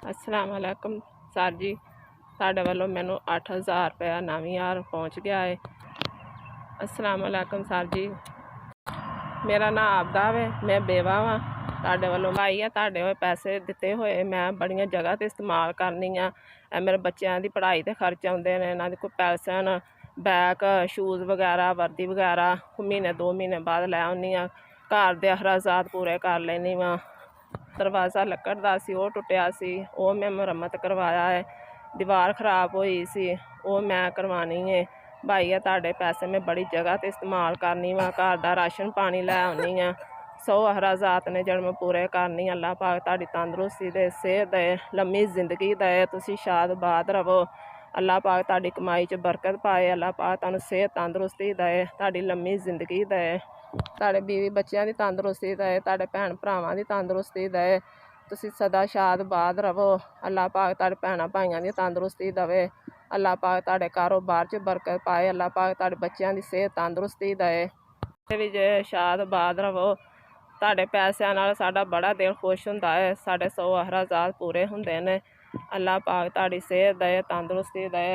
अस्सलाम वालेकुम सर जी, साढ़े वालों मैनू 8000 रुपया नवीं यार पहुँच गया है। अस्सलाम वालेकुम सर जी, मेरा नाम आपदा है, मैं बेवा वा। ताडे वालों भाई है, ताडे होए पैसे दिते हुए मैं बड़ियां जगह ते इस्तेमाल करनी आ। मेरे बच्चों की पढ़ाई ते खर्च आउंदे ने, इन्हां दी कोई पैसन बैग शूज़ वगैरह वर्दी वगैरह महीने 2 महीने बाद लै आउनी आ। घर दे अखराजात पूरे कर लैनी वा। दरवाज़ा लक्कड़ दा सी, ओह टुटिया सी, ओह मैं मुरम्मत करवाया है। दीवार खराब हुई सी, ओह मैं करवानी है। भाई है, ताड़े पैसे मैं बड़ी जगह ते इस्तेमाल करनी वा। घर दा राशन पानी लै आउनी आ। 100 अखराजात ने जेह्ड़े मैं पूरे करनी। अल्लाह पाक ताड़ी तंदरुस्ती दे, सेहत दे, लम्मी जिंदगी दे, तुसी शाद बाद रवो। अल्लाह पाक ताड़ी कमाई च बरकत पाए। अल्लाह पाक तुहानू सेहत तंदरुस्ती दे, ताड़ी लम्मी जिंदगी दे, ताड़े बीवी बच्चों की तंदरुस्ती दे, ताड़े भैन भरावां की तंदरुस्ती दे, तुसी सदा शाद बाद रवो। अल्लाह पाक ताड़े भैनां भाइयां की तंदरुस्ती देवे। अल्लाह पाक ताड़े कारोबार च बरकत पाए। अल्लाह पाक ताड़े बच्चों की सेहत तंदरुस्ती दे, भी जे शाद बाद रवो। ताड़े पैसों नाल साडा बड़ा दिल खुश हुंदा है। साडे 100 अखराजात पूरे हुंदे ने। अल्लाह पाक ताड़ी सेहत दे, तंदरुस्ती दे,